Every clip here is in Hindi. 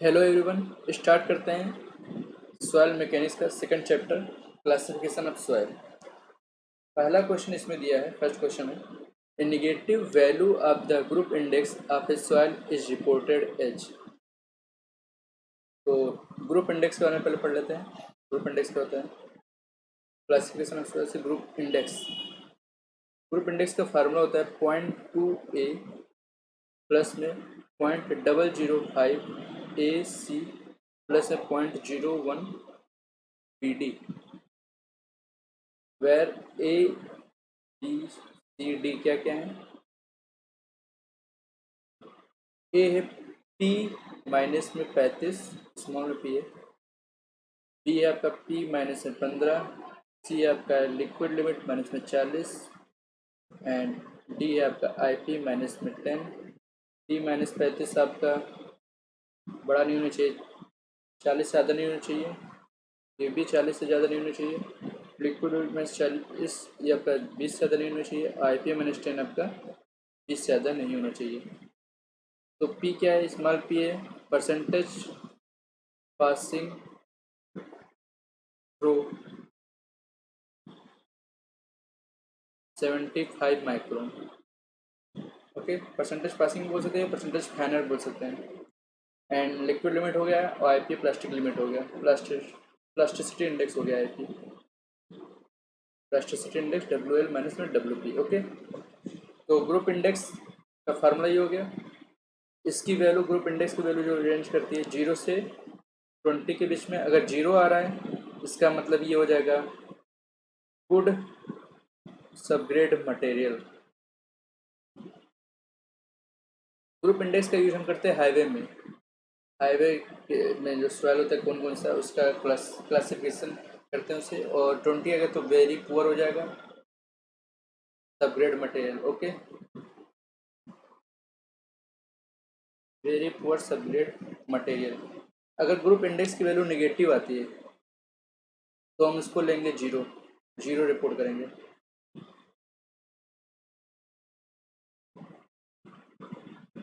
हेलो एवरीवन, स्टार्ट करते हैं सॉइल मैकेनिक्स का second chapter, classification of soil. पहला क्वेश्चन इसमें दिया है, फर्स्ट क्वेश्चन है, a negative value of the group index of a soil is reported as. तो ग्रुप इंडेक्स के बारे में पहले पढ़ लेते हैं। ग्रुप इंडेक्स क्या होता है? क्लासिफिकेशन ऑफ सॉइल से ग्रुप इंडेक्स का फार्मूला होता है 0.2 ए प्लस में 0.005 ए सी प्लस है 0.01 B D, where A B C D क्या क्या है? ए है पी माइनस में 35, स्मॉल में पी है। बी है आपका पी माइनस में 15, सी है आपका लिक्विड लिमिट माइनस में 40 एंड डी है आपका आई पी माइनस में 10। पी माइनस 35 आपका बड़ा नहीं होना चाहिए, 40 से ज़्यादा नहीं होना चाहिए, ये भी 40 से ज़्यादा नहीं होना चाहिए, लिक्विड माइनस 40 ये आपका 20 से ज़्यादा नहीं होना चाहिए, आई पी माइनस 10 आपका 20 से ज़्यादा नहीं होना चाहिए। तो पी क्या है? स्मॉल पी है percentage passing through 75 micron. Okay, percentage passing बोल सकते हैं, परसेंटेज फैनर बोल सकते हैं। एंड लिक्विड लिमिट हो गया और आई पी प्लास्टिक लिमिट हो गया, प्लास्टिसिटी इंडेक्स हो गया I P, plasticity index W L minus में डब्ल्यू पी। ओके, तो ग्रुप इंडेक्स का फार्मूला ये हो गया। इसकी वैल्यू, ग्रुप इंडेक्स की वैल्यू जो रेंज करती है 0 से 20 के बीच में। अगर 0 आ रहा है इसका मतलब ये हो जाएगा good subgrade material. Group index का यूज हम करते हैं हाईवे में। हाईवे में जो सॉइल होता है कौन कौन सा, उसका क्लासिफिकेशन करते हैं उसे। और 20 अगर तो वेरी पुअर हो जाएगा, subgrade material. Okay, very poor subgrade material. अगर ग्रुप इंडेक्स की वैल्यू नेगेटिव आती है तो हम इसको लेंगे 0, 0 रिपोर्ट करेंगे।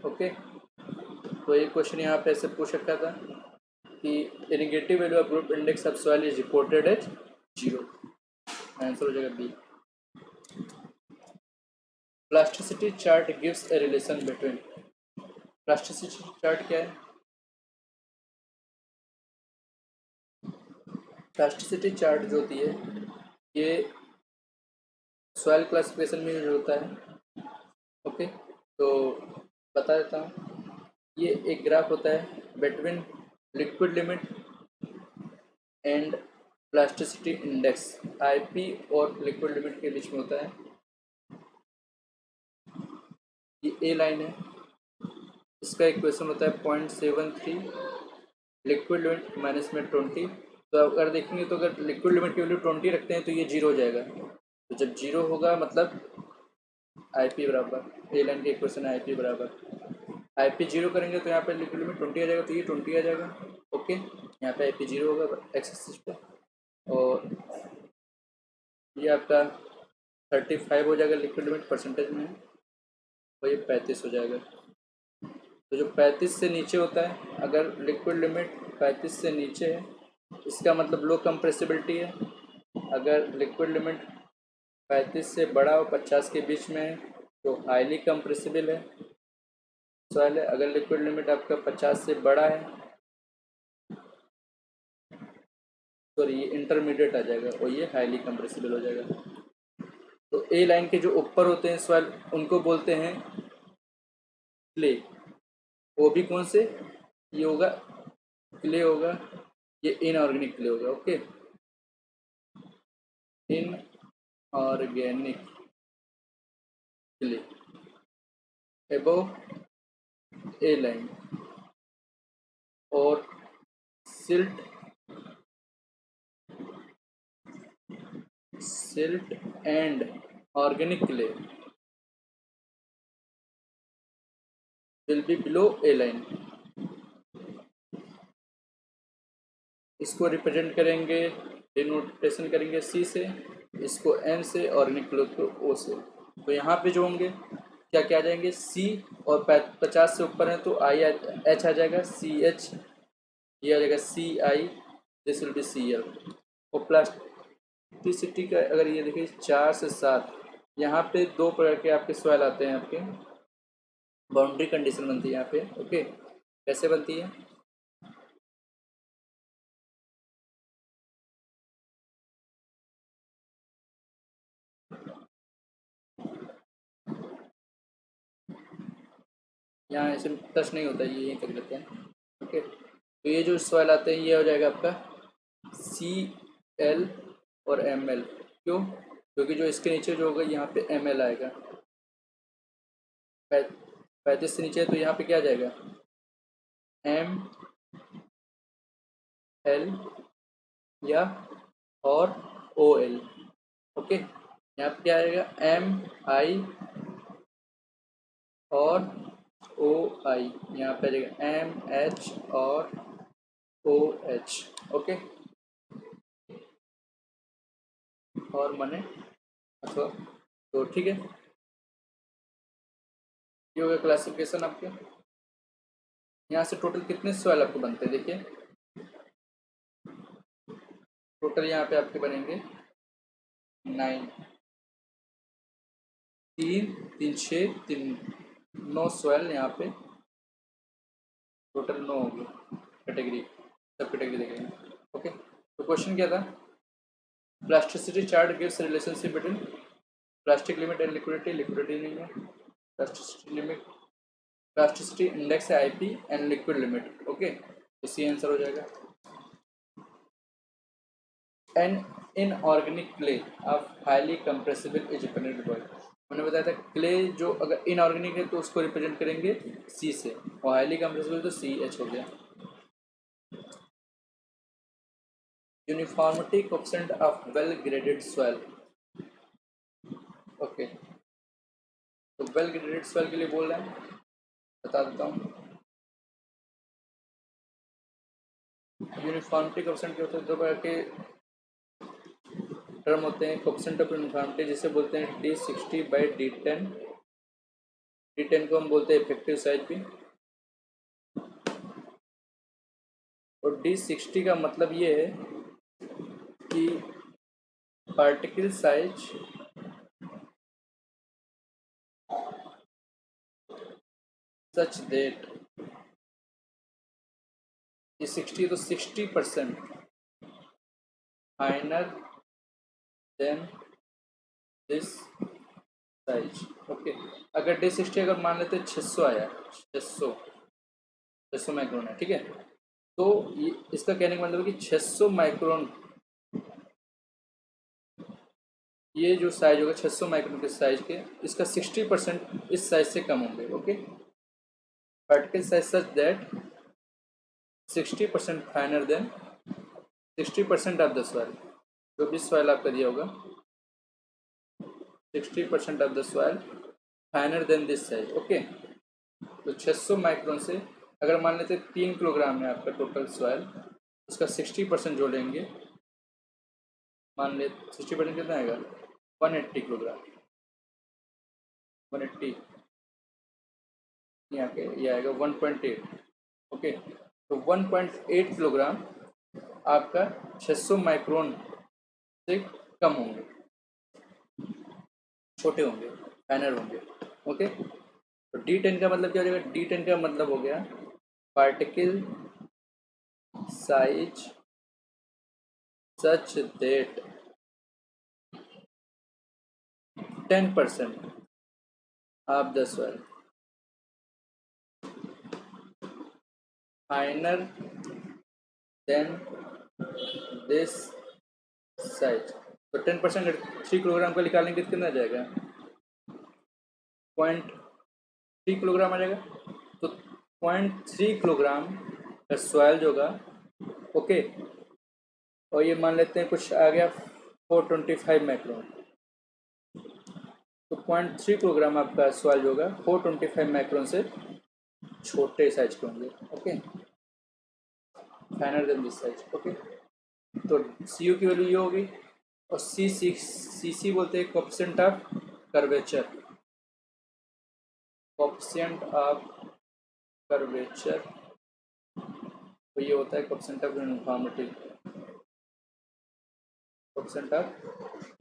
ओके, तो ये क्वेश्चन यहाँ पे ऐसे पूछ सकता था कि negative value of group index of soil is reported as 0। Answer हो जाएगा B. Plasticity chart gives a relation between. Plasticity chart क्या है? प्लास्टिसिटी चार्ट जो होती है ये सॉइल क्लासिफिकेशन में यूज होता है। ओके, तो बता देता हूँ। ये एक ग्राफ होता है between liquid limit and plasticity index, IP और लिक्विड लिमिट के बीच में होता है। ये ए लाइन है, इसका इक्वेशन होता है 0.73 लिक्विड लिमिट माइनस में 20। तो अगर देखेंगे तो अगर लिक्विड लिमिट की वैल्यू 20 रखते हैं तो ये 0 हो जाएगा। तो जब 0 होगा मतलब आई पी बराबर, ए लाइन के इक्वेशन है आई पी बराबर, आई पी 0 करेंगे तो यहाँ पे लिक्विड लिमिट 20 आ जाएगा, तो ये 20 आ जाएगा। ओके, यहाँ पे आई पी 0 होगा एक्स एक्सिस पे, और ये आपका 35 हो जाएगा लिक्विड लिमिट परसेंटेज में, और ये 35 हो जाएगा। तो जो 35 से नीचे होता है, अगर लिक्विड लिमिट 35 से नीचे है इसका मतलब लो कंप्रेसिबिलिटी है। अगर लिक्विड लिमिट 35 से बड़ा और 50 के बीच में है तो हाईली कंप्रेसिबल है सॉइल है। अगर लिक्विड लिमिट आपका 50 से बड़ा है, सॉरी ये इंटरमीडिएट आ जाएगा और ये हाईली कंप्रेसिबल हो जाएगा। तो ए लाइन के जो ऊपर होते हैं सॉइल उनको बोलते हैं क्ले। वो भी कौन से? ये होगा क्ले होगा, ये इनऑर्गेनिक क्ले होगा। ओके, इनऑर्गेनिक क्ले अबव ए लाइन, और silt and organic clay will be below A line. इसको रिप्रेजेंट करेंगे, डिनोटेशन करेंगे सी से, इसको एन से, ऑर्गेनिक क्ले को ओ से। तो यहाँ पे जो होंगे क्या क्या आ जाएंगे? सी, और 50 से ऊपर है तो आई एच आ जाएगा, सी एच ये आ जाएगा CI, this will be CL। और प्लास्टिसिटी का अगर ये देखिए 4 से 7, यहाँ पे 2 प्रकार के आपके सवाल आते हैं। आपके बाउंड्री कंडीशन बनती है यहाँ पे। ओके, कैसे बनती है? यहाँ ऐसे टच नहीं होता, ये यहीं तक लेते हैं। ओके, तो ये जो सवाल आते हैं ये हो जाएगा आपका CL और ML। क्यों? क्योंकि जो इसके नीचे जो होगा यहाँ पे ML आएगा। 35 से नीचे है तो यहाँ पे क्या आ जाएगा? ML या और OL। ओके, यहाँ पे क्या आएगा? MI और OI। यहाँ पे आ जाएगा MH और OH। ओके, और माने अच्छा, तो ठीक है, ये हो गया क्लासिफिकेशन आपके। यहाँ से टोटल कितने सवाल आपको बनते हैं? देखिए, टोटल यहाँ पे आपके बनेंगे 9, 3 3 6 3 9 सवाल यहाँ पे टोटल 9 हो गए। कैटेगरी, सब कैटेगरी देखेंगे। ओके, तो क्वेश्चन क्या था? Plasticity chart gives relationship between plastic limit and liquidity. Liquidity नहीं है, प्लास्टिसिटी लिमिट, प्लास्टिसिटी इंडेक्स है IP and liquid limit. Okay, तो सी आंसर हो जाएगा। An inorganic clay of highly compressible is represented bye. मैंने बताया था क्ले जो अगर इनऑर्गेनिक है तो उसको रिप्रेजेंट करेंगे C से, और हाईली कंप्रेसिबल तो CH हो गया। Uniformity coefficient of well graded soil. Okay, तो वेल ग्रेडेड सॉइल के लिए बोल रहे हैं, बता देता हूँ। यूनिफॉर्मिटी कोएफिशिएंट क्या होता है? दो प्रकार के टर्म होते हैं कोएफिशिएंट ऑफ यूनिफॉर्मिटी, जिसे बोलते हैं D60/D10। D10 को हम बोलते हैं इफेक्टिव साइज भी, और D60 का मतलब ये है कि पार्टिकल साइज सच दैट, ये 60 तो 60% finer than this size. Okay, अगर D60 अगर मान लेते 600 आया, 600 माइक्रोन है, ठीक है, तो ये इसका कहने का मतलब है कि 600 माइक्रोन, ये जो साइज होगा 600 माइक्रोन के साइज के, इसका 60% इस साइज से कम होंगे। Okay, particle size such that 60% finer than 60% of the soil. जो भी सॉइल आपका दिया होगा 60% of the soil finer than this size. Okay, तो 600 माइक्रोन से अगर मान लेते 3 किलोग्राम है आपका टोटल सॉइल, उसका 60% जो लेंगे, मान ले 60% कितना आएगा? 180 किलोग्राम, 180 यहाँ के ये आएगा 1.8। ओके, तो 1.8 किलोग्राम आपका 600 माइक्रोन से कम होंगे, छोटे होंगे, फाइनर होंगे। ओके, तो D10 का मतलब क्या हो जाएगा? D10 का मतलब हो गया particle size such that 10% of the soil finer than this size. तो 10% 3 किलोग्राम का निकालेंगे तो कितना आ जाएगा? 0.3 किलोग्राम आ जाएगा। तो 0.3 किलोग्राम का सॉइल जो होगा, ओके, और ये मान लेते हैं कुछ आ गया 425 माइक्रोन, तो 0.3 किलोग्राम आपका सॉइल जो होगा 425 माइक्रोन से छोटे साइज के होंगे। Okay, finer than this size. Okay, तो CU की वैल्यू ये होगी, और CC बोलते हैं coefficient of curvature, coefficient of curvature तो ये होता है coefficient of uniformity, coefficient of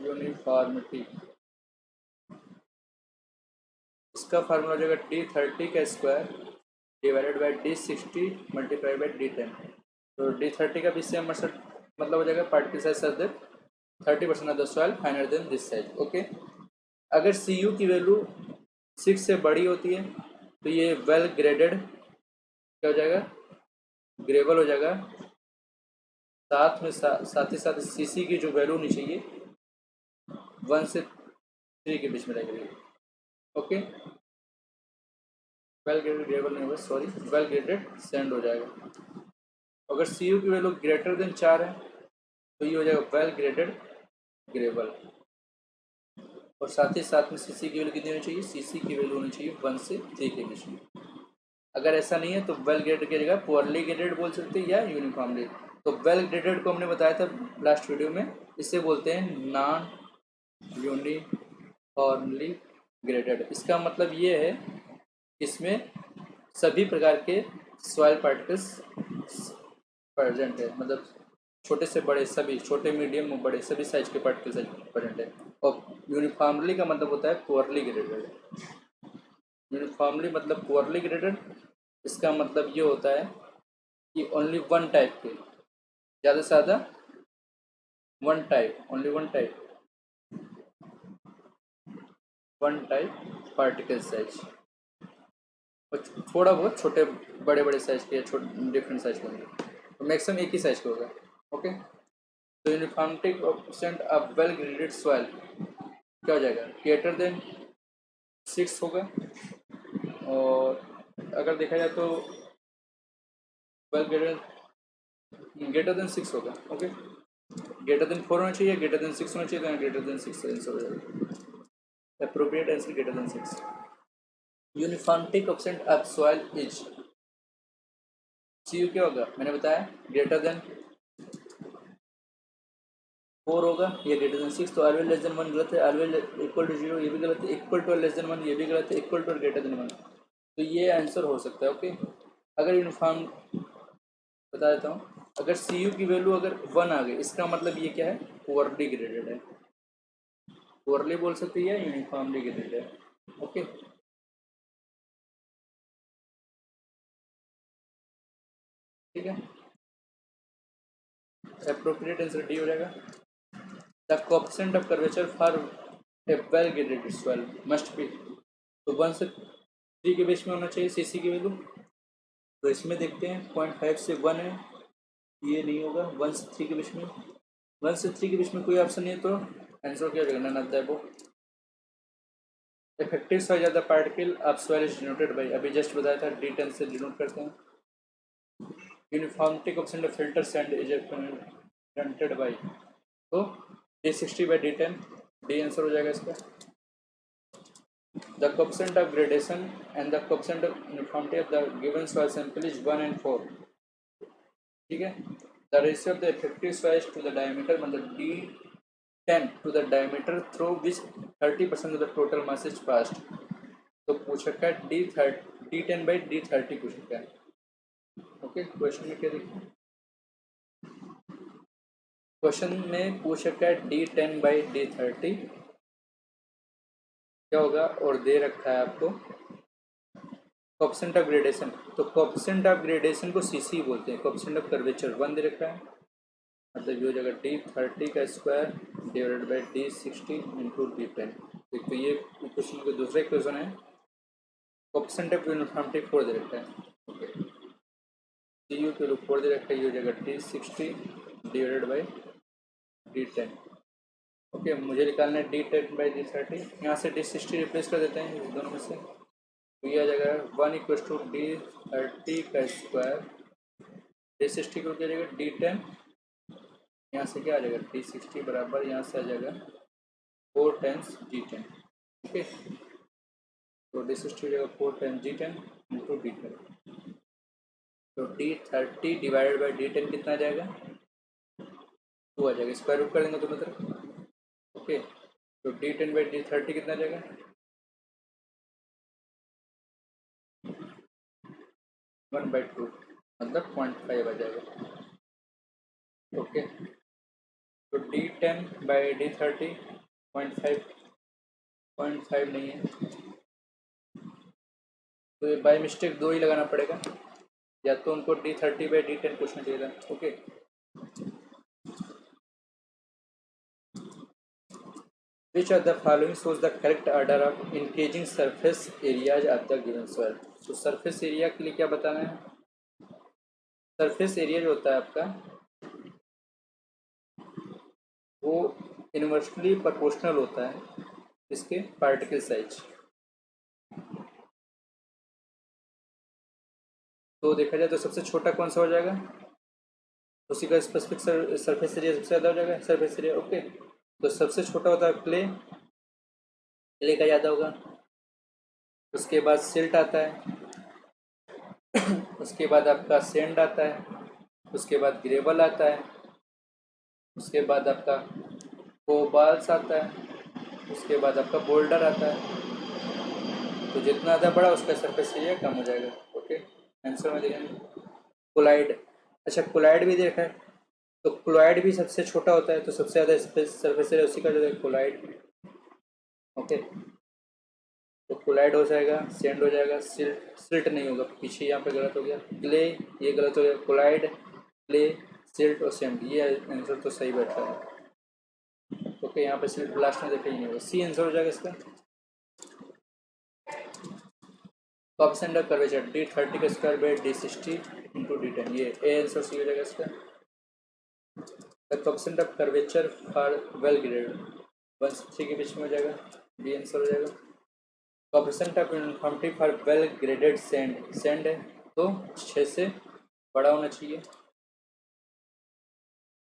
uniformity. इसका फार्मूला हो जाएगा D30 का square divided by D60 multiply by D10। तो D30 का भी सेम मतलब हो जाएगा particle size such that 30% of the soil finer than this size. Okay, अगर Cu की वैल्यू 6 से बड़ी होती है तो ये वेल ग्रेडेड क्या हो जाएगा, ग्रेवल हो जाएगा। साथ में साथ ही साथ Cc की जो वैल्यू होनी चाहिए 1 से 3 के बीच में रहेगी। ओके, वेल ग्रेडेड ग्रेवल नहीं होगा, सॉरी, वेल ग्रेडेड सैंड हो जाएगा। अगर Cu की वैल्यू ग्रेटर देन 4 है तो ये हो जाएगा वेल ग्रेडेड ग्रेवल। और साथ ही साथ में Cc की वैल्यू कितनी होनी चाहिए, Cc की वैल्यू होनी चाहिए 1 से 3 के बीच में। अगर ऐसा नहीं है तो वेल ग्रेडेड की जगह पुअरली ग्रेडेड बोल सकते हैं या यूनिफॉर्मली। तो वेल ग्रेडेड को हमने बताया था लास्ट वीडियो में, इसे बोलते हैं नॉन यूनिफॉर्मली ग्रेडेड। इसका मतलब ये है इसमें सभी प्रकार के सॉइल पार्टिकल्स प्रेजेंट है, मतलब छोटे से बड़े सभी, छोटे मीडियम और बड़े सभी साइज के पार्टिकल्स प्रेजेंट है। और यूनिफॉर्मली का मतलब होता है पुअरली ग्रेडेड। यूनिफॉर्मली मतलब पुअरली ग्रेडेड, इसका मतलब ये होता है कि ओनली वन टाइप के, ज़्यादा से ज़्यादा one type, only one type particle size, और थोड़ा बहुत छोटे बड़े बड़े साइज के या छोटे डिफरेंट साइज के होंगे, तो मैक्सिमम एक ही साइज के होगा। ओके, तो uniformity coefficient of well graded soil क्या हो जाएगा, ग्रेटर देन 6 होगा। और अगर देखा जाए तो वेल ग्रेटर देन 6 होगा। ओके, ग्रेटर देन 4 होना चाहिए, ग्रेटर देन 6 होना चाहिए, तो ग्रेटर देन 6 आंसर हो जाएगा। Appropriate answer greater than 6। Uniformity coefficient of soil is, Cu क्या होगा, मैंने बताया ग्रेटर देन 4 होगा, ये ग्रेटर देन 6। तो ऑलवेज लेस देन 1 गलत है, ऑलवेज इक्वल टू 0 ये भी गलत है, इक्वल टू लेस देन 1 ये भी गलत है, इक्वल टू ग्रेटर देन 1। तो ये आंसर हो सकता है। ओके, अगर यूनिफॉर्म बता देता हूँ, अगर Cu की वैल्यू अगर 1 आ गई इसका मतलब ये क्या है, पुअरली ग्रेडेड है। पुअरली बोल सकते हैं या यूनिफॉर्मली ग्रेडेड है। ओके, ठीक है, एप्रोप्रिएट आंसर डी हो जाएगा। The coefficient of curvature for a well graded soil must be, तो 1 से 3 के बीच में होना चाहिए Cc की वैल्यू। तो इसमें देखते हैं 0.5 से 1 है, ये नहीं होगा। 1 से 3 के बीच में, 1 से 3 के बीच में कोई ऑप्शन नहीं है, तो आंसर क्या हो जाएगा, none of the above. Effective size of the particle of soil is denoted by, अभी जस्ट बताया था D10 से डिनोट करते हैं। Uniformity coefficient of filter sand is represented by, तो D60 by D10, D answer हो जाएगा इसका। The coefficient of gradation and the coefficient of uniformity of the given soil sample is 1 and 4। ठीक है, the ratio of the effective size to the diameter मतलब D10 to the diameter through which 30% of the total mass is passed। तो पूछ रखा है D10 by D30 पूछ रखा है। ओके, क्वेश्चन में क्या देखिए, क्वेश्चन में पूछ रखा है D10 by D30 क्या होगा, और दे रखा है आपको कोएफिशिएंट ऑफ ग्रेडेशन। तो कोएफिशिएंट ऑफ ग्रेडेशन को Cc बोलते हैं, कोएफिशिएंट ऑफ कर्वेचर 1 दे रखा है, मतलब ये हो जाएगा D30 का square divided by D60 into D10। तो ये क्वेश्चन का दूसरा क्वेश्चन है, कोएफिशिएंट ऑफ यूनिफॉर्मिटी 4 दे रखा है। ओके, Cu के रूप 4 दे रखा है, ये हो जाएगा D60 divided by D10। Okay, मुझे निकालना है D10 बाई D30, यहाँ से D60 रिप्लेस कर देते हैं इस दोनों में से, तो ये आ जाएगा 1 इक्वल टू D30 का स्क्वायर, D60 को क्या जाएगा D10, यहाँ से क्या आ जाएगा D60 बराबर, यहाँ से आ जाएगा 4 टाइम्स D10। ओके, तो D60 हो जाएगा 4 टाइम्स D10 इंटू D10। तो D30 डिवाइडेड बाई D10 कितना आ जाएगा, 2 आ जाएगा, स्क्वायर रूट कर देंगे दोनों तरफ। ओके, तो D10 बाई D30 कितना आ जाएगा, 1/2। मतलब 0.5 आ जाएगा। ओके, तो D10/D30 0.5, 0.5 नहीं है, तो ये बाई मिस्टेक 2 ही लगाना पड़ेगा, या तो उनको D30/D10 पूछना चाहिए था। Okay, which are the following shows the correct order of increasing surface areas of the given soil. तो सरफेस एरिया के लिए क्या बताना है? सरफेस एरिया जो होता है आपका, वो इन्वर्सली प्रोपोर्शनल होता है इसके पार्टिकल साइज। तो देखा जाए तो सबसे छोटा कौन सा हो जाएगा, उसी का स्पेसिफिक सरफेस एरिया सबसे ज़्यादा हो जाएगा, सरफेस एरिया। ओके, तो सबसे छोटा होता है क्ले, क्ले का ज़्यादा होगा। उसके बाद सिल्ट आता है, उसके बाद आपका सेंड आता है, उसके बाद ग्रेवल आता है, उसके बाद आपका कोबाल्स आता है, उसके बाद आपका बोल्डर आता है। तो जितना ज़्यादा बड़ा उसका सरफेस एरिया कम हो जाएगा। ओके, आंसर में देखेंगे कोलाइड। अच्छा, कोलाइड भी देखा है, तो क्लोराइड भी सबसे छोटा होता है, तो सबसे ज़्यादा स्पेस सरफेस एरिया उसी का जो है कोलाइड। ओके, तो क्लोराइड हो जाएगा, सेंड हो जाएगा, सिल्ट, सिल्ट नहीं होगा, पीछे यहाँ पे गलत हो गया, क्ले ये गलत हो गया, क्लोराइड, क्ले, सिल्ट और सेंड, ये आंसर तो सही बैठा है। ओके, यहाँ पे सिल्ट लास्ट में देखा ही नहीं होगा, सी आंसर हो जाएगा इसका। ऑप्शन द कर्वेचर D30 का square by D60 into D10, ये ए आंसर सी हो जाएगा इसका। Option the curvature for well grade 160 के बीच में हो जाएगा, बी आंसर हो जाएगा। Coefficient of uniformity for well graded sand, sand है तो 6 से बड़ा होना चाहिए।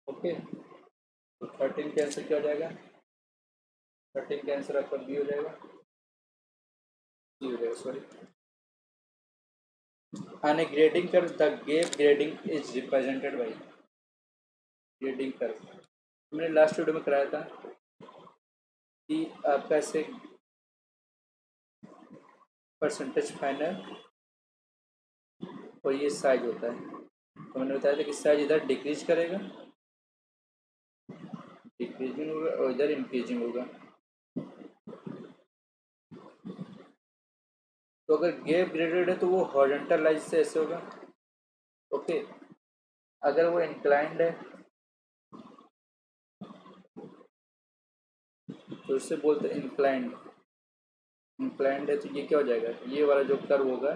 ओके, तो 13 का आंसर क्या हो जाएगा? 13 का आंसर आपका बी हो जाएगा, सी हो जाएगा, sorry. On a grading curve the gap grading is represented by, grading curve हमने लास्ट वीडियो में कराया था कि आपका ऐसे परसेंटेज फाइनल और ये साइज होता है, तो मैंने बताया था कि साइज इधर डिक्रीज करेगा, डिक्रीजिंग होगा, और इधर इंक्रीजिंग होगा। तो अगर गैप ग्रेडेड है तो वो हॉरिजॉन्टल लाइन से ऐसे होगा। ओके, अगर वो इंक्लाइंड है तो इससे बोलते हैं इंक्लाइंड, इंक्लाइंड है तो ये क्या हो जाएगा, ये वाला जो कर्व होगा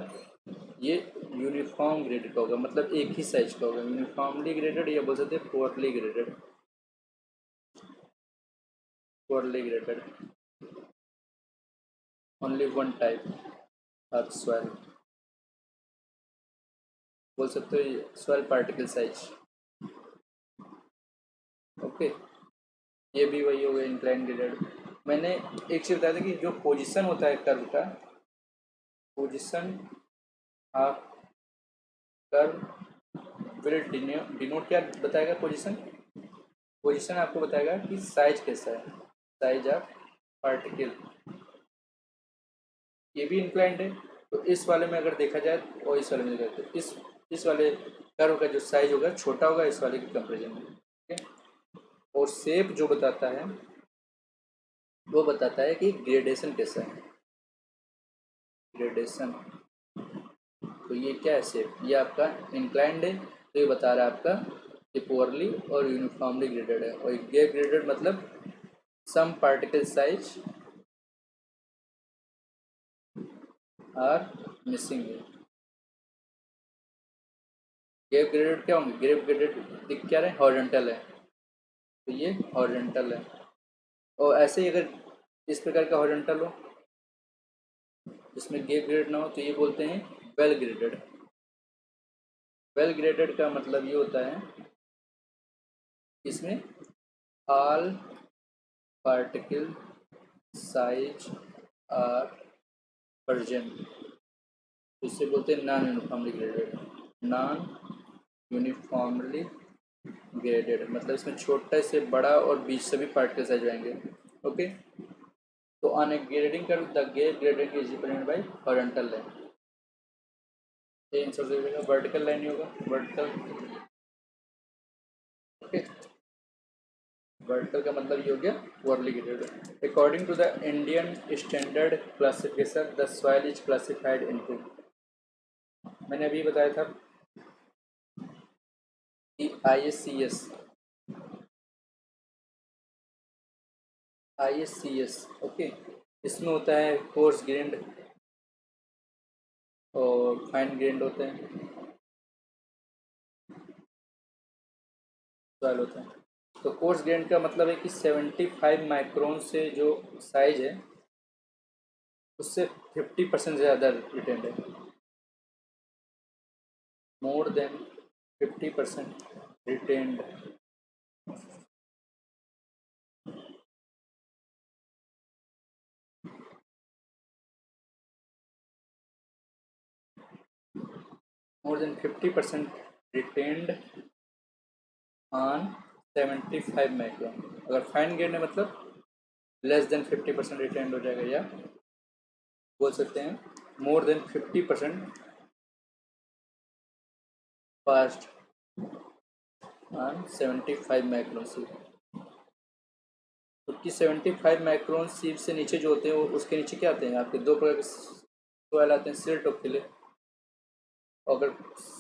ये यूनिफॉर्म ग्रेडेड का होगा, मतलब एक ही साइज का होगा, यूनिफॉर्मली ग्रेडेड या बोल सकते हैं poorly graded, poorly graded, only one type of soil, बोल सकते हो सॉइल पार्टिकल साइज। ओके, ये भी वही हो गया इंक्लाइन ग्रेडेड। मैंने एक चीज़ बताया था कि जो पोजीशन होता है कर्व का, position of curve will denote क्या बताएगा, पोजीशन, पोजीशन आपको बताएगा कि साइज कैसा है, साइज ऑफ पार्टिकल। ये भी इंक्लाइंड है, तो इस वाले में अगर देखा जाए और इस वाले में देखा जाए तो इस वाले कर्व का जो साइज होगा छोटा होगा इस वाले के कंपेरिजन में। ठीक है, और शेप जो बताता है वो बताता है कि ग्रेडेशन कैसा है, ग्रेडेशन। तो ये क्या है शेप, ये आपका इंक्लाइंड है, तो ये बता रहा है आपका कि पुअरली और यूनिफॉर्मली ग्रेडेड है, और गैप ग्रेडेड मतलब some particle size are missing है। गैप ग्रेडेड क्या होंगे, गैप ग्रेडेड दिख क्या रहे, हॉरिजॉन्टल है, तो ये हॉरिजॉन्टल है। और ऐसे ही अगर इस प्रकार का हॉरिजॉन्टल हो जिसमें गैप ग्रेडेड ना हो तो ये बोलते हैं वेल ग्रेडेड। वेल ग्रेडेड का मतलब ये होता है इसमें all particle size are present, इससे बोलते हैं non uniformly graded, non uniformly graded मतलब इसमें छोटा से बड़ा और बीच से भी पार्टिकल साइज आएंगे। ओके, तो on a grading curve the gap grading is represented by horizontal line. ये आंसर हो जाएगा, वर्टिकल लाइन ही होगा, वर्टिकल। ओके, वर्टिकल का मतलब ये हो गया poorly graded. According to the Indian standard classification the soil is classified into, मैंने अभी बताया था कि ISCS, ओके, इसमें होता है कोर्स ग्रेन्ड और फाइन ग्रेन्ड होते हैं, सॉइल होता है। तो कोर्स ग्रेन्ड का मतलब है कि 75 माइक्रोन से जो साइज है उससे 50% से ज़्यादा रिटेंड है, more than 50% retained. More than 50% retained on 75 micron. अगर फाइन ग्रेड है मतलब लेस देन 50% रिटेंड हो जाएगा, या बोल सकते हैं more than 50% past on 75 micron सीव। क्योंकि 75 माइक्रोन सीव से नीचे जो होते हैं वो उसके नीचे क्या आते हैं आपके दो प्रकार के सॉइल आते हैं, सिल्ट और क्ले। अगर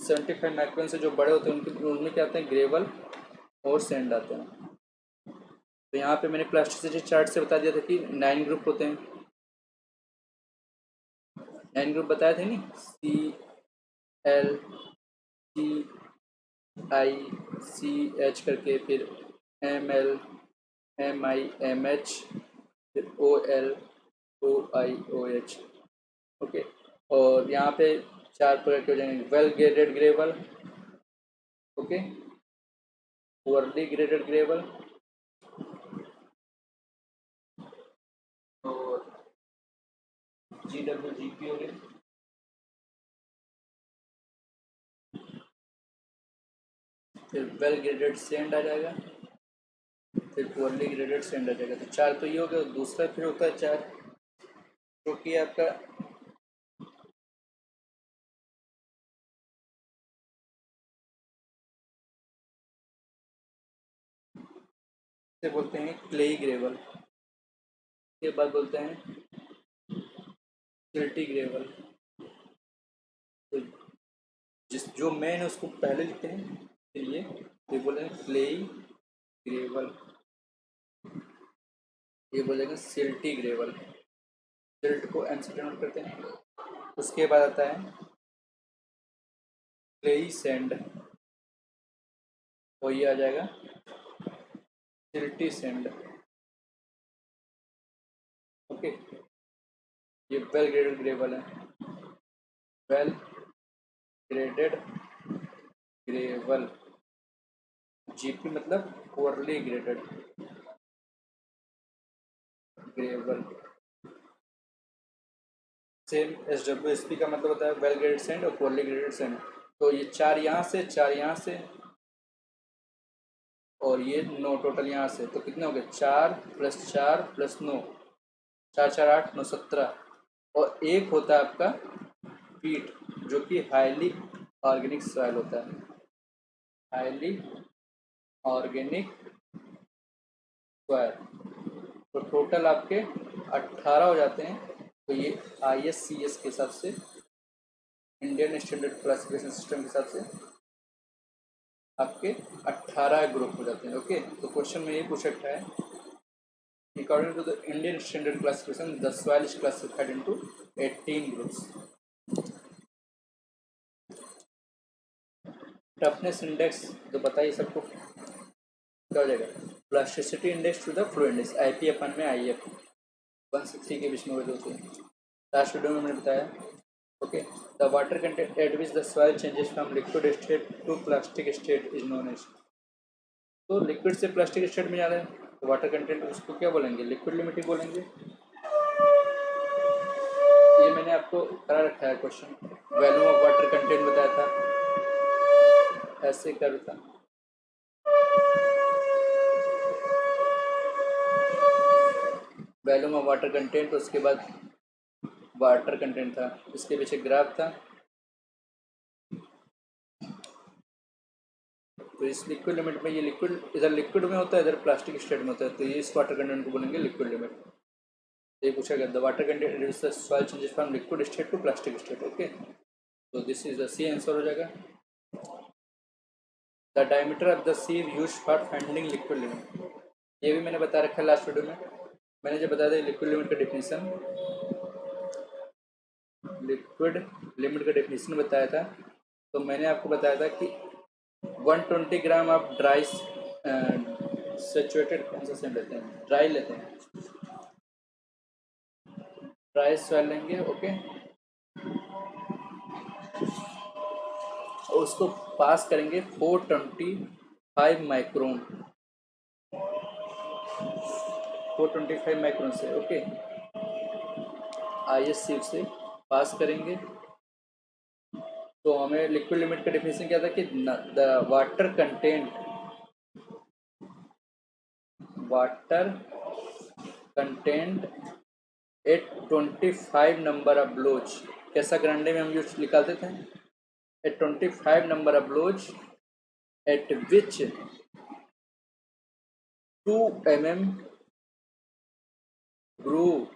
75 माइक्रोन से जो बड़े होते हैं उनके उनमें क्या आते हैं, ग्रेवल और सैंड आते हैं। तो यहाँ पे मैंने प्लास्टिसिटी चार्ट से बता दिया था कि 9 ग्रुप होते हैं, 9 ग्रुप बताए थे नहीं, CL, CI, CH करके, फिर ML, MI, MH, फिर OL, OI, OH। ओके, और यहाँ पे 4 प्रकार के हो जाएंगे, well graded gravel, okay, poorly graded gravel और GWGP हो गए, फिर वेल ग्रेडेड सैंड आ जाएगा, फिर पुअरली ग्रेडेड सैंड आ जाएगा। तो 4 तो ये हो गया। दूसरा फिर होता है 4 जो कि आपका से बोलते हैं क्लेई ग्रेवल, के बाद बोलते हैं सिल्टी ग्रेवल। तो जिस जो मेन है उसको पहले लिखते हैं, फिर ये बोलेंगे क्लेई ग्रेवल, ये बोलेंगे सिल्टी ग्रेवल, सिल्ट को एन से डिनोट करते हैं। उसके बाद आता है क्लेई सैंड, और ये आ जाएगा सिल्टी सैंड। ओके, ये वेल ग्रेडेड ग्रेवल है, वेल ग्रेडेड ग्रेवल। GP मतलब poorly graded gravel. Same SWSP का मतलब होता है वेल ग्रेडेड सैंड और पुअरली ग्रेडेड सैंड। तो ये 4 यहाँ से, 4 यहाँ से, और ये 9 टोटल यहाँ से। तो कितने हो गए, 4 + 4 + 9, 4 4 8 9 17। और एक होता है आपका पीट, जो कि हाईली ऑर्गेनिक सॉइल होता है, हाईली ऑर्गेनिक सॉइल। तो टोटल आपके 18 हो जाते हैं। तो ये ISCS के हिसाब से, इंडियन स्टैंडर्ड क्लासिफिकेशन सिस्टम के हिसाब से आपके 18 ग्रुप हो जाते हैं। ओके, तो क्वेश्चन में ये पूछ रखा है, according to the Indian standard classification the soil is classified into 18 groups. Toughness index तो बताइए सबको क्या हो जाएगा, plasticity index to the flow index, IP/में IF 1 से 3 के बीच में वैल्यू होती है। लास्ट वीडियो में मैंने बताया। Okay, the water content at which the soil changes from liquid state to plastic state is known as. तो लिक्विड से प्लास्टिक स्टेट में जा रहा है तो वाटर कंटेंट उसको क्या बोलेंगे, लिक्विड लिमिट बोलेंगे। ये मैंने आपको करा रखा है question, value of water content बताया था, ऐसे कर था। वैल्यूम ऑफ वाटर कंटेंट, उसके बाद वाटर कंटेंट था, इसके पीछे ग्राफ था, तो इस लिक्विड लिमिट में ये लिक्विड इधर लिक्विड में होता है, इधर प्लास्टिक स्टेट में होता है, तो ये इस वाटर कंटेंट को बोलेंगे लिक्विड लिमिट। ये पूछा गया, the water content reduce the soil changes from liquid state to plastic state. Okay, तो this is the C answer हो जाएगा। The diameter of the sieve use for finding liquid limit, ये भी मैंने बता रखा है लास्ट वीडियो में। मैंने जब बताया था लिक्विड लिमिट का डेफिनेशन, लिक्विड लिमिट का डेफिनेशन बताया था, तो मैंने आपको बताया था कि 120 ग्राम आप ड्राई सेचुरेटेड कौन सा सेम लेते हैं, ड्राई लेते हैं, ड्राई सॉइल लेंगे। ओके, और उसको पास करेंगे 425 माइक्रोन, 425 माइक्रोन से। ओके, IS सीव से पास करेंगे। तो हमें लिक्विड लिमिट का डेफिनेशन क्या था कि the water content at 25 number of blows, Casagrande में हम यूज निकालते थे, at 25 number of blows at which 2 mm groove,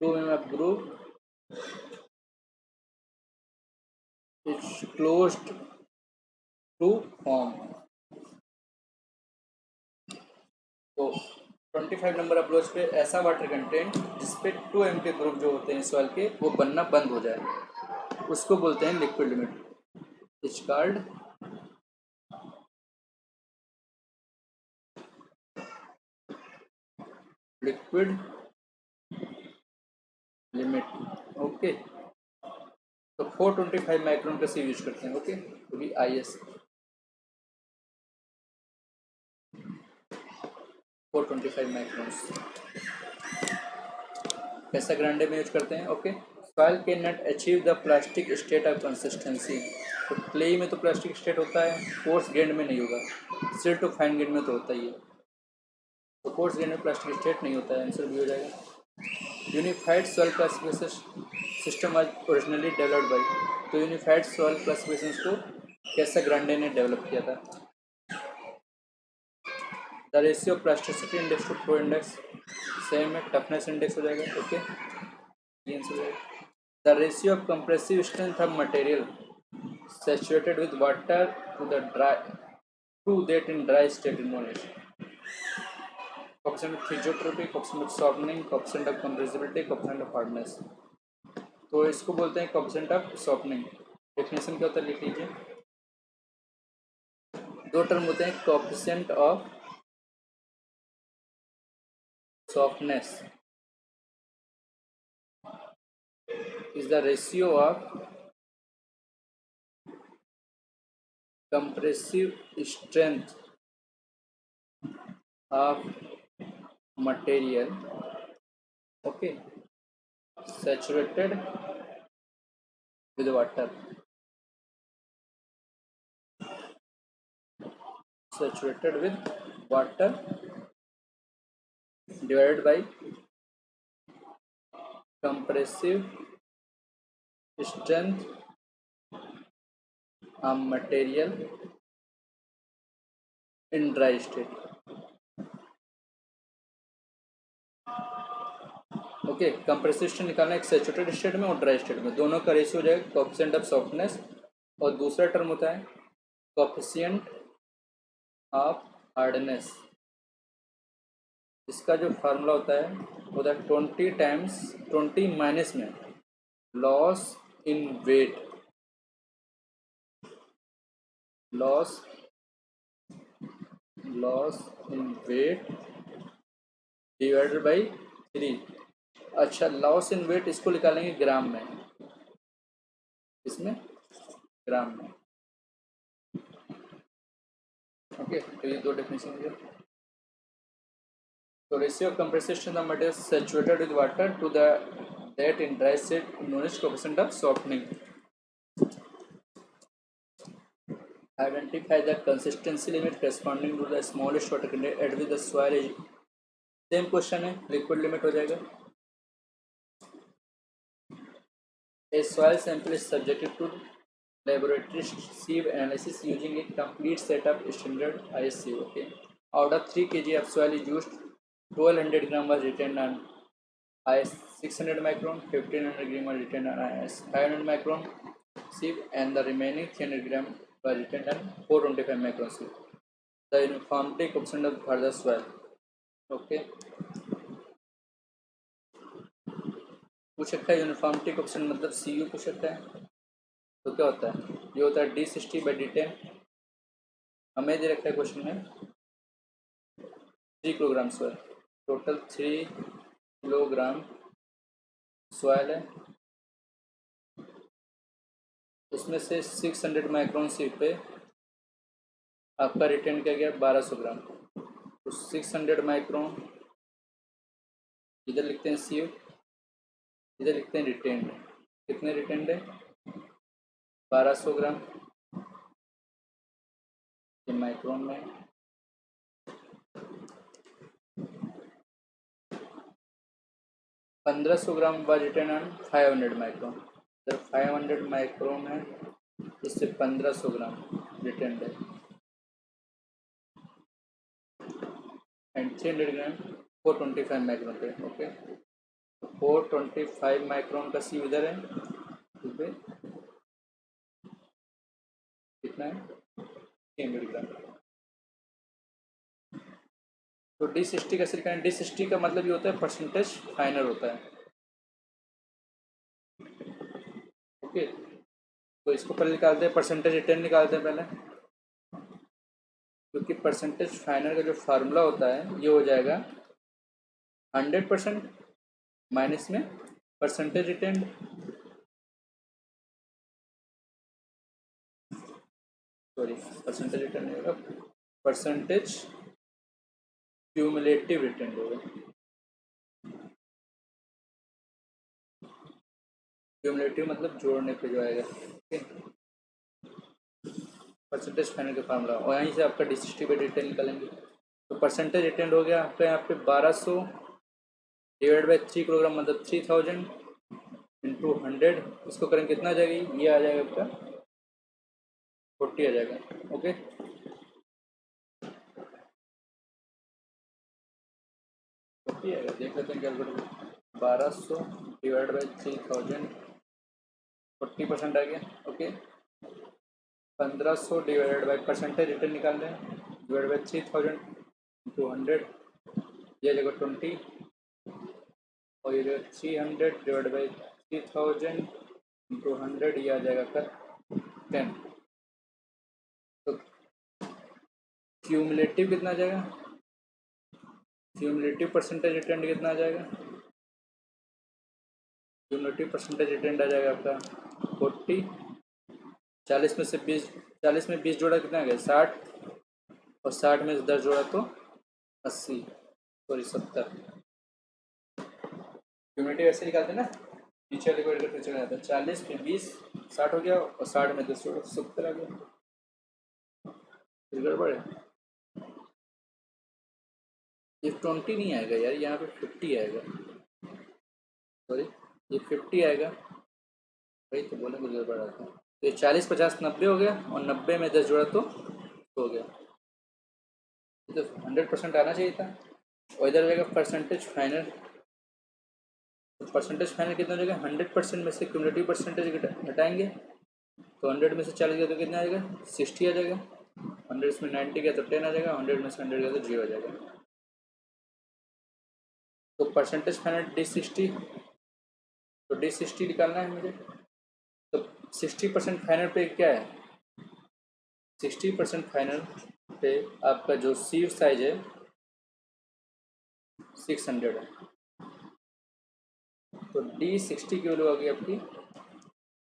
2 mm of groove is closed to form। तो 25 नंबर ऑफ ब्लोज पे ऐसा वाटर कंटेंट जिसपे 2 mm के ग्रुप जो होते हैं सॉइल के वो बनना बंद हो जाए, उसको बोलते हैं liquid limit. It's called liquid limit. Okay, तो 425 माइक्रोन का सी यूज करते हैं। ओके, तो भी IS 425 माइक्रोन्स कैसा ग्रांडे में यूज करते हैं। Okay, soil can not achieve the plastic state of consistency, तो क्ले में तो प्लास्टिक स्टेट होता है, कोर्स ग्रेन में नहीं होगा, सिल्ट टू फाइन ग्रेन में तो होता ही है, तो कोर्स ग्रेन में प्लास्टिक स्टेट नहीं होता है, आंसर भी हो जाएगा। Unified soil classification system was originally developed by, तो यूनिफाइड सॉइल क्लासिफिकेशन को कैसा ग्रांडे ने डेवलप किया था। The ratio of plasticity index to flow index same है, टफनेस इंडेक्स हो जाएगा। ओके, ये आंसर हो जाएगा। The ratio of compressive strength of material saturated with water to that in dry state in non. Coefficient of thixotropy, coefficient of softening, coefficient of compressibility, coefficient of hardness, तो इसको बोलते हैं कोएफिशिएंट ऑफ सॉफ्टनिंग। डेफिनेशन क्या होता है लिख लीजिए, दो टर्म होते हैं, coefficient of softness is the ratio of compressive strength of material, okay, saturated with water, saturated with water divided by compressive strength of material in dry state। Okay, compressive strength निकालना एक सैचुरेटेड स्टेट में और ड्राई स्टेट में, दोनों का रेशियो हो जाएगा कोएफिशिएंट ऑफ सॉफ्टनेस, और दूसरा टर्म होता है कोएफिशिएंट ऑफ हार्डनेस। इसका जो फार्मूला होता है वो होता है 20 टाइम्स 20 माइनस में loss in weight, loss in weight divided by 3। अच्छा, लॉस इन वेट इसको निकालेंगे ग्राम में, इसमें ग्राम में। ओके, तो ये दो डेफिनेशन हो गया। तो ratio of compressive strength of material saturated with water to the that in dry state known as coefficient of softening. Identify the consistency limit corresponding to the smallest water content at which the soil is, same question है, लिक्विड लिमिट हो जाएगा। A soil sample is subjected to laboratory sieve analysis using a complete set of standard IS sieve. Okay. Out of 3 kg of soil is used, 1200 gram was written on IS 600 micron, 1500 gram was written on IS 500 micron sieve, and the remaining 300 gram was written on 425 micron sieve. The uniformity coefficient for the soil. Okay. पूछ रखा है यूनिफॉर्मिटी कोएफिशिएंट मतलब सी यू पूछ रखा है, तो क्या होता है, ये होता है D60/D10। हमें दे रखा है क्वेश्चन में 3 kilogram soil, total 3 kilogram soil है, उसमें से 600 माइक्रोन सी पे आपका रिटेन किया गया 1200 ग्राम, तो 600 माइक्रोन इधर लिखते हैं सी, इधर लिखते हैं रिटेन्ड, कितने रिटेन्ड है 1200 ग्राम, ये माइक्रोन में 1500 ग्राम वाज रिटेन ऑन 500 माइक्रोन, जब 500 माइक्रोन है इससे 1500 ग्राम रिटेन्ड है, एंड 300 ग्राम 425 माइक्रोन पे। ओके, 425 माइक्रोन का सी इधर है, इस पे कितना है 300 ग्राम। तो D60 का सिलिकॉन, D60 का मतलब ये होता है परसेंटेज फाइनल होता है। ओके, तो इसको पहले निकालते हैं, परसेंटेज रिटर्न निकालते हैं पहले, क्योंकि परसेंटेज फाइनल का जो फार्मूला होता है ये हो जाएगा 100% माइनस में percentage return, sorry percentage return नहीं होगा, परसेंटेज क्यूमुलेटिव रिटर्न होगा, क्यूमुलेटिव मतलब जोड़ने पे जो आएगा। ओके, परसेंटेज फाइनल का फार्मूला, और यहीं से आपका D60/D10 निकालेंगे, तो परसेंटेज रिटर्न हो गया आपका यहाँ पे 1200 डिवाइड बाई 3 किलोग्राम मतलब 3000 इंटू 100, इसको करेंगे कितना आ जाएगा, ये आ जाएगा आपका 40 आ जाएगा। ओके, आएगा, देख लेते हैं कैलकुलेटर, 1200 डिवाइड बाई 3000 40% आ गया। Okay, 1500 divide by percentage return निकाल रहे हैं, डिवाइड बाई 3000 इंटू 100, ये जगह 20, और ये जगह 300 डिवाइड बाई 3000 इंटू 100, ये आ जाएगा कर 10। तो क्यूमुलेटिव कितना आ जाएगा, क्यूमुलेटिव परसेंटेज रिटर्न कितना आ जाएगा, क्यूमुलेटिव परसेंटेज रिटर्न आ जाएगा आपका 40, 40 में से 20, 40 में 20 जोड़ा कितना आ गया 60, और 60 में 10 जोड़ा तो 80, सॉरी 70। क्यूमुलेटिव ऐसे निकालते हैं ना, पीछे वाले को एड करते चला जाता है, 40 में 20 60 हो गया, और 60 में 10 जोड़ा 70 आ गया, फिर गड़बड़ है, ये 20 नहीं आएगा यार, यहाँ पे 50 आएगा, सॉरी ये 50 आएगा, वही तो बोले कुछ गड़बड़ आता है। तो ये 40 50 90 हो गया, और 90 में 10 जोड़ा तो हो गया, ये तो 100% आना चाहिए था, और इधर रहेगा परसेंटेज फाइनल, तो परसेंटेज फाइनल कितना हो जाएगा, 100% में से क्यूमुलेटिव परसेंटेज घटाएंगे, तो 100 में से 40 गया तो कितना आ जाएगा 60 आ जाएगा, 100 में 90 गया तो 10 आ जाएगा, 100 में से 100 गया तो 0 आ जाएगा। तो परसेंटेज फाइनल D60, तो D60 निकालना है मुझे, तो 60% फाइनल पे क्या है, 60% फाइनल पे आपका जो सीव साइज है 600 है, तो D60 की वैल्यू आ गई आपकी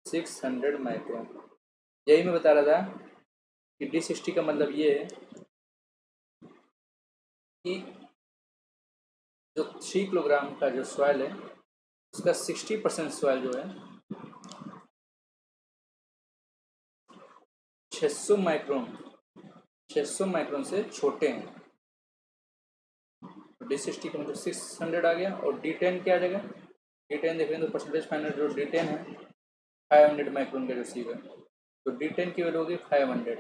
600 माइक्रोन। यही मैं बता रहा था कि D60 का मतलब ये है कि जो 3 किलोग्राम का जो सॉइल है उसका 60% सॉइल जो है 600 माइक्रोन से छोटे हैं, तो D60 का मतलब 600 आ गया, और D10 क्या आ जाएगा, D10 देख रहे हैं तो परसेंटेज फाइनल जो D10 है 500 माइक्रोन का जो सीव है, तो D10 की वैल्यू होगी 500।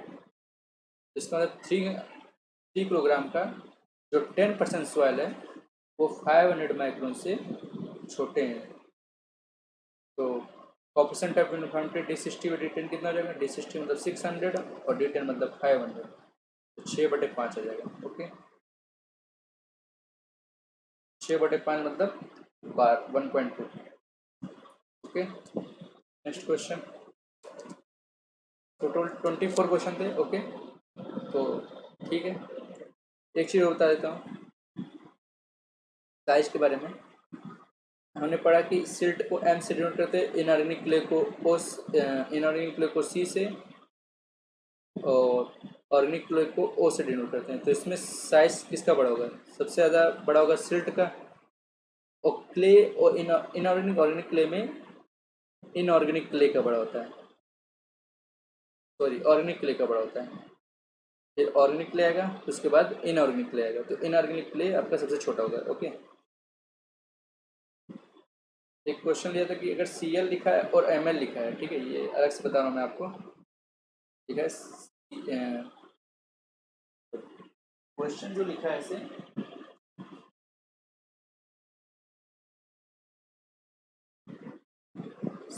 इसका मतलब 3 किलोग्राम का जो 10% सॉइल है वो 500 माइक्रोन से छोटे हैं। तो कॉपरेशन ऑफ यूनिफॉर्मिटी D60/D10 कितना हो जाएगा? D60 मतलब 600 और D10 मतलब 500, तो 6/5 आ जाएगा। ओके, 6/5 मतलब 1.2। Okay, next question. Total 24 question थे। ओके, तो ठीक है, एक चीज़ बता देता हूँ साइज के बारे में। हमने पढ़ा कि सिल्ट को M से डिनोट करते हैं, इनऑर्गेनिक क्ले को C से और ऑर्गेनिक क्ले को O से डिनोट करते हैं। तो इसमें साइज किसका बड़ा होगा? सबसे ज़्यादा बड़ा होगा सिल्ट का, और क्ले और इनऑर्गेनिक ऑर्गेनिक क्ले में इनऑर्गेनिक क्ले का बड़ा होता है, सॉरी ऑर्गेनिक क्ले का बड़ा होता है। फिर ऑर्गेनिक क्ले आएगा, उसके बाद इनऑर्गेनिक क्ले आएगा, तो इनऑर्गेनिक क्ले आपका सबसे छोटा होगा। ओके, एक क्वेश्चन लिया था कि अगर Cl लिखा है और Ml लिखा है, ठीक है, ये अलग से बता रहा हूँ मैं आपको। ठीक है, क्वेश्चन जो लिखा है इसे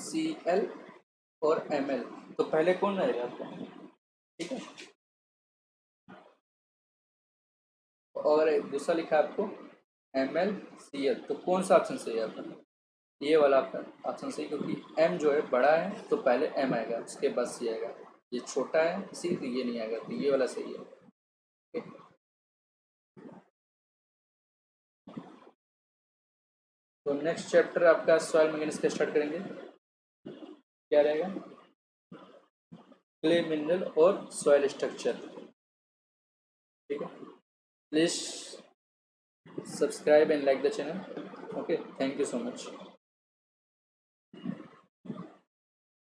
Cl और Ml, तो पहले कौन रहेगा आपका? ठीक है, और दूसरा लिखा है आपको MlCl, तो कौन सा ऑप्शन सही है आपका? ये वाला आपका ऑप्शन सही, क्योंकि M जो है बड़ा है तो पहले M आएगा, उसके बाद C आएगा। ये छोटा है C, तो ये नहीं आएगा, तो ये वाला सही है। ठीक है? तो नेक्स्ट चैप्टर आपका सॉइल मैकेनिक्स का स्टार्ट करेंगे। क्या रहेगा? क्ले मिनरल और सॉइल स्ट्रक्चर। ठीक है, please subscribe and like the channel. Okay, thank you so much.